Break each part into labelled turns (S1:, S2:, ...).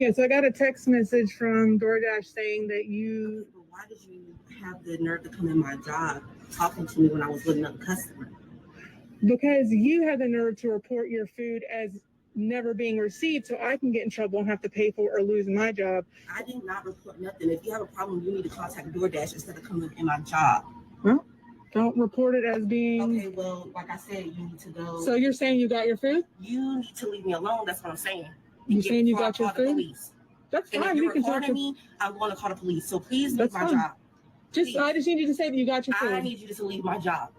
S1: Yeah, so I got a text message from DoorDash saying that you.
S2: But why did you have the nerve to come in my job talking to me when I was with another customer?
S1: Because you had the nerve to report your food as never being received, so I can get in trouble and have to pay for it or lose my job.
S2: I did not report nothing. If you have a problem, you need to contact DoorDash instead of coming in my job.
S1: Well, don't report it as being.
S2: Okay, well, like I said, you need to go.
S1: So you're saying you got your food?
S2: You need to leave me alone. That's what I'm saying.
S1: You saying you got your food?
S2: Police.
S1: That's
S2: and
S1: fine.
S2: If you're
S1: you can talk to
S2: me, I'm going to call the police. So please leave
S1: That's
S2: my
S1: fine.
S2: job.
S1: I just need you to say that you got your food.
S2: I need you to leave my job.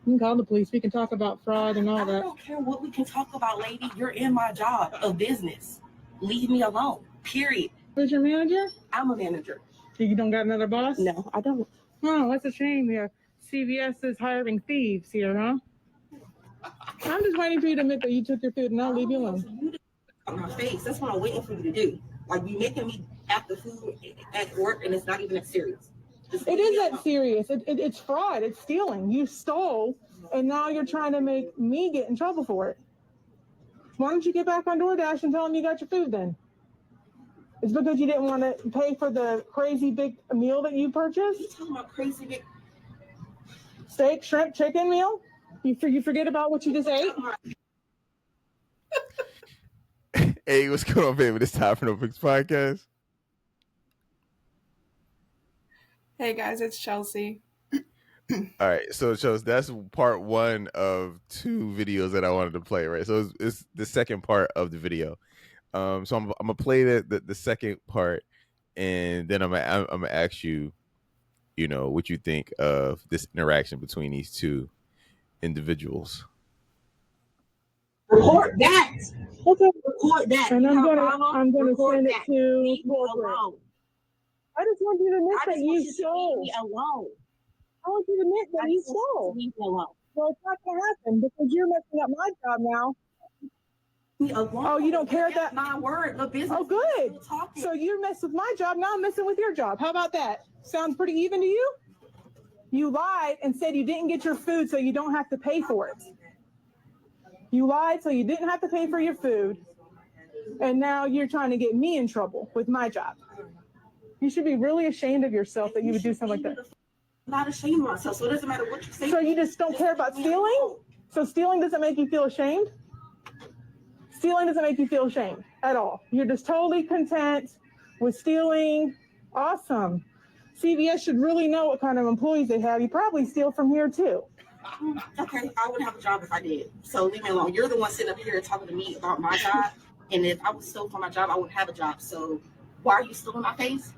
S1: You can call the police. We can talk about fraud and all that.
S2: I don't care what we can talk about, lady. You're in my job of business. Leave me alone. Period.
S1: Who's your manager?
S2: I'm a manager.
S1: You don't got another boss?
S2: No, I don't.
S1: Oh, that's a shame here. CVS is hiring thieves here, huh? I'm just waiting for you to admit that you took your food and I'll leave you alone.
S2: On my face. That's what I'm waiting for you to do. Like, you making me at the food at work and it's not even that serious.
S1: It is that serious. It's fraud. It's stealing. You stole, and now you're trying to make me get in trouble for it. Why don't you get back on DoorDash and tell them you got your food then? It's because you didn't want to pay for the crazy big meal that you purchased?
S2: You talking about crazy big
S1: steak, shrimp, chicken meal? You forget about what you just ate?
S3: Hey, what's going on, baby? This time for No Pick's Podcast.
S4: Hey guys, it's Chelsea.
S3: All right, so Chelsea, that's part one of two videos that I wanted to play, right? So it's the second part of the video. So I'm gonna play the second part, and then I'm gonna ask you, what you think of this interaction between these two individuals.
S2: Record that. Okay, record that.
S1: And I'm gonna send it to corporate. I just want you to admit that you stole.
S2: Leave me alone.
S1: I want you to admit that you stole.
S2: Leave me alone.
S1: Well, it's not going to happen because you're messing up my job now. Oh, you don't care that?
S2: My word, the business.
S1: Oh, good. So you mess with my job, now I'm messing with your job. How about that? Sounds pretty even to you? You lied and said you didn't get your food so you don't have to pay for it. You lied so you didn't have to pay for your food. And now you're trying to get me in trouble with my job. You should be really ashamed of yourself that you would do something like that.
S2: I'm not ashamed of myself, so it doesn't matter what you say.
S1: So you just don't care about stealing? So stealing doesn't make you feel ashamed? Stealing doesn't make you feel ashamed at all. You're just totally content with stealing. Awesome. CVS should really know what kind of employees they have. You probably steal from here too.
S2: Okay, I would have a job if I did. So leave me alone. You're the one sitting up here talking to me about my job. And if I was still for my job, I wouldn't have a job. So why are you still in my face?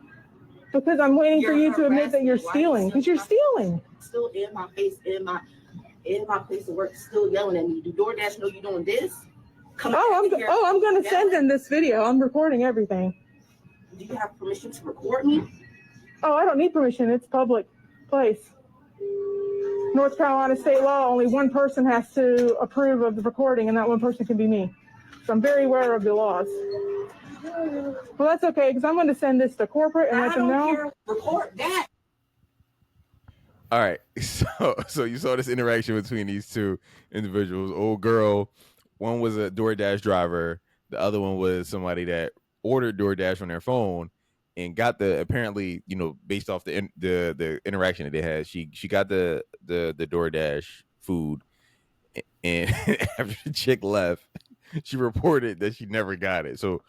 S1: Because I'm waiting for you to admit that you're stealing. Because you're stealing.
S2: Still in my face, in my place of work, still yelling at me. Do DoorDash know you're doing this?
S1: I'm going to send them this video. I'm recording everything.
S2: Do you have permission to record me?
S1: Oh, I don't need permission. It's public place. North Carolina state law, only one person has to approve of the recording, and that one person can be me. So I'm very aware of the laws. Well, that's okay, because I'm going to send this to corporate and let them know.
S2: Record that.
S3: All right, so you saw this interaction between these two individuals. Old girl, one was a DoorDash driver. The other one was somebody that ordered DoorDash on their phone and got apparently, based off the interaction that they had, she got the DoorDash food, and after the chick left, she reported that she never got it. So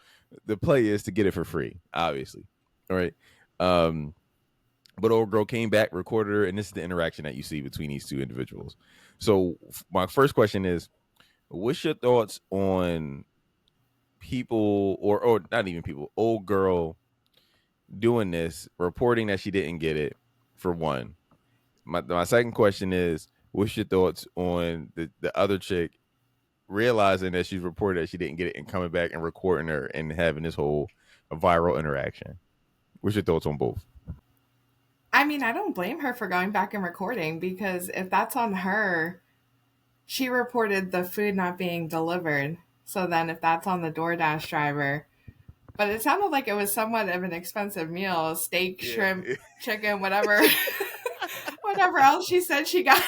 S3: the play is to get it for free, obviously. All right. But old girl came back, recorded her, and this is the interaction that you see between these two individuals. So my first question is, what's your thoughts on people, or not even people, old girl doing this, reporting that she didn't get it, for one? My second question is, what's your thoughts on the other chick realizing that she's reported that she didn't get it and coming back and recording her and having this whole viral interaction? What's your thoughts on both?
S4: I mean, I don't blame her for going back and recording, because if that's on her, she reported the food not being delivered. So then if that's on the DoorDash driver, but it sounded like it was somewhat of an expensive meal, steak, shrimp, chicken, whatever, whatever else she said she got.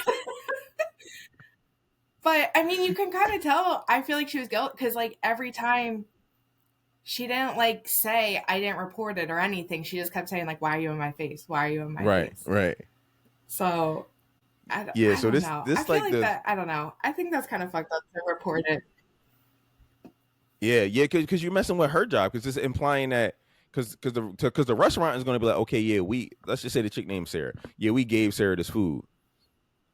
S4: But I mean, you can kind of tell, I feel like she was guilty, because like every time she didn't like say I didn't report it or anything. She just kept saying like, "Why are you in my face? Why are you in my
S3: Right,
S4: face?"
S3: right.
S4: So
S3: Yeah,
S4: I
S3: so
S4: don't
S3: this
S4: know. I
S3: this
S4: feel
S3: like
S4: like
S3: the
S4: that. I don't know. I think that's kind of fucked up to report it.
S3: yeah, because you're messing with her job because it's implying that because the restaurant is going to be like, okay, yeah, we let's just say the chick named Sarah. Yeah, we gave Sarah this food,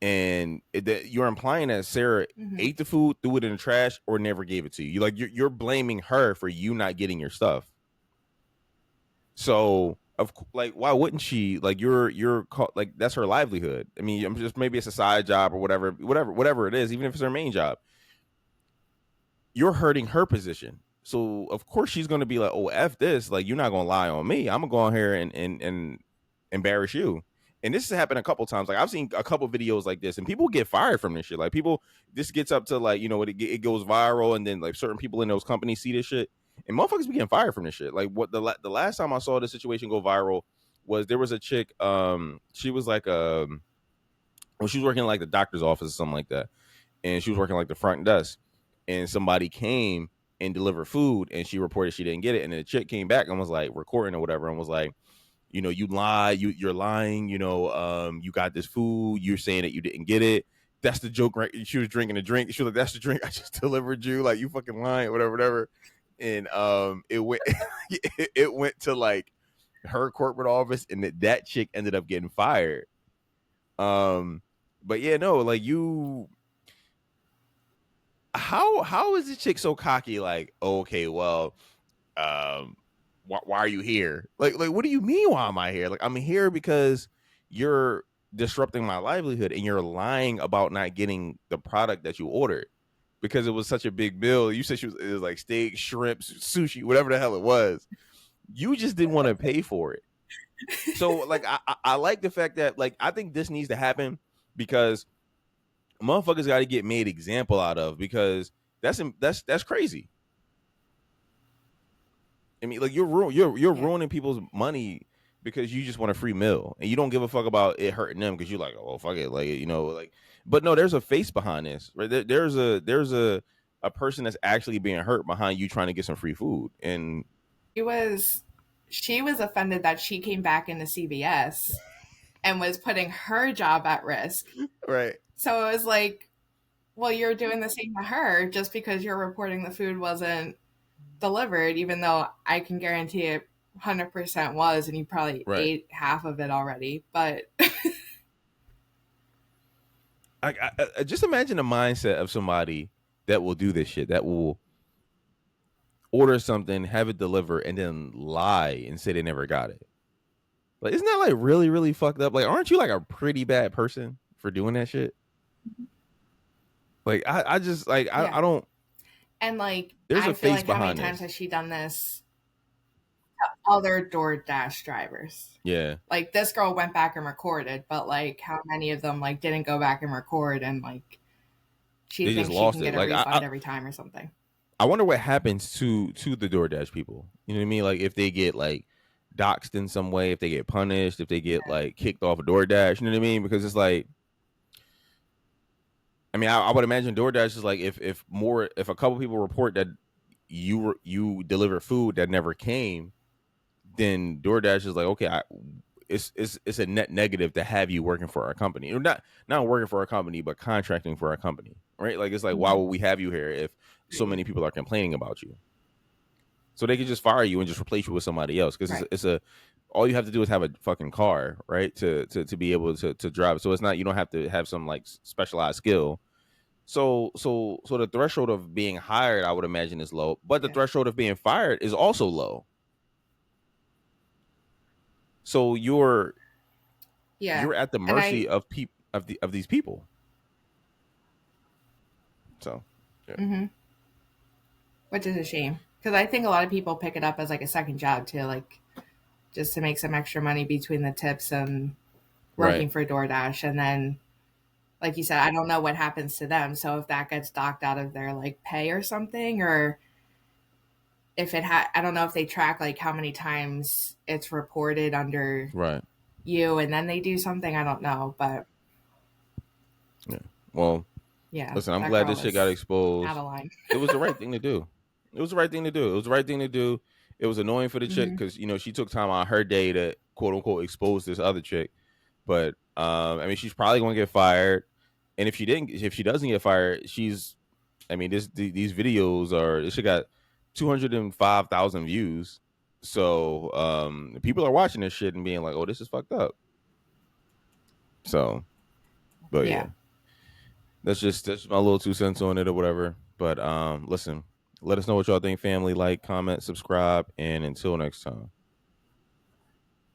S3: and that you're implying that Sarah ate the food, threw it in the trash, or never gave it to you. You like you're blaming her for you not getting your stuff. So like why wouldn't she like like that's her livelihood. I mean, I'm just maybe it's a side job or whatever it is, even if it's her main job. You're hurting her position. So of course she's gonna be like, oh, F this, like you're not gonna lie on me. I'm gonna go on here and embarrass you. And this has happened a couple times. Like I've seen a couple videos like this, and people get fired from this shit. Like people, this gets up to like it goes viral, and then like certain people in those companies see this shit, and motherfuckers be getting fired from this shit. Like what the last time I saw this situation go viral was there was a chick. She was like she was working in like the doctor's office or something like that, and she was working like the front desk, and somebody came and delivered food, and she reported she didn't get it, and then the chick came back and was like recording or whatever, and was like, you lie, you're lying, you got this food, you're saying that you didn't get it. That's the joke, right? She was drinking a drink. She was like, that's the drink I just delivered you. Like you fucking lying, whatever. And it went, it went to like her corporate office, and that chick ended up getting fired. But yeah, no, like how is this chick so cocky? Like, okay, well, why are you here? Like, what do you mean? Why am I here? Like, I'm here because you're disrupting my livelihood, and you're lying about not getting the product that you ordered because it was such a big bill. You said it was like steak, shrimp, sushi, whatever the hell it was. You just didn't want to pay for it. So, like, I like the fact that like I think this needs to happen because motherfuckers got to get made example out of because that's crazy. I mean, like you're ruining people's money because you just want a free meal and you don't give a fuck about it hurting them because you're like, oh fuck it, like like. But no, there's a face behind this, right? There's a person that's actually being hurt behind you trying to get some free food, and
S4: she was offended that she came back into CVS and was putting her job at risk.
S3: right.
S4: So it was like, well, you're doing the same to her just because you're reporting the food wasn't delivered, even though I can guarantee it 100% was, and you probably ate half of it already. But
S3: I just imagine the mindset of somebody that will do this shit, that will order something, have it delivered, and then lie and say they never got it. Like, isn't that like really, really fucked up? Like, aren't you like a pretty bad person for doing that shit? Like, I just like I don't.
S4: And like,
S3: there's
S4: I
S3: a
S4: feel
S3: face
S4: like how
S3: behind
S4: many times
S3: this.
S4: has she done this to other DoorDash drivers?
S3: Yeah.
S4: Like this girl went back and recorded, but like how many of them like didn't go back and record and like she thinks she can get a refund every time or something.
S3: I wonder what happens to the DoorDash people. You know what I mean? Like if they get like doxxed in some way, if they get punished, if they get like kicked off of DoorDash, you know what I mean? Because it's like, I mean, I would imagine DoorDash is like if a couple people report that you deliver food that never came, then DoorDash is like, okay, it's a net negative to have you working for our company, or not working for our company, but contracting for our company, right? Like it's like, why would we have you here if so many people are complaining about you? So they could just fire you and just replace you with somebody else because it's a all you have to do is have a fucking car, right? To be able to drive. So it's not, you don't have to have some like specialized skill. So the threshold of being hired, I would imagine, is low, but the threshold of being fired is also low. So you're at the mercy of these people. So,
S4: which is a shame because I think a lot of people pick it up as like a second job too, like just to make some extra money between the tips and working for DoorDash, and then like you said, I don't know what happens to them. So if that gets docked out of their like pay or something, or if I don't know if they track like how many times it's reported under you and then they do something. I don't know, but
S3: yeah. Well, listen, I'm glad this shit got exposed.
S4: Out of line.
S3: It was the right thing to do. It was the right thing to do. It was the right thing to do. It was annoying for the chick because she took time out of her day to quote unquote expose this other chick. But I mean, she's probably gonna get fired. And if she doesn't get fired, these videos this shit got 205,000 views. So people are watching this shit and being like, "Oh, this is fucked up." So, but yeah. That's my little 2 cents on it or whatever. But listen, let us know what y'all think, family. Like, comment, subscribe, and until next time.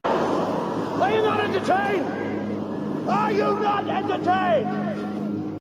S5: Are you not entertained? Are you not entertained?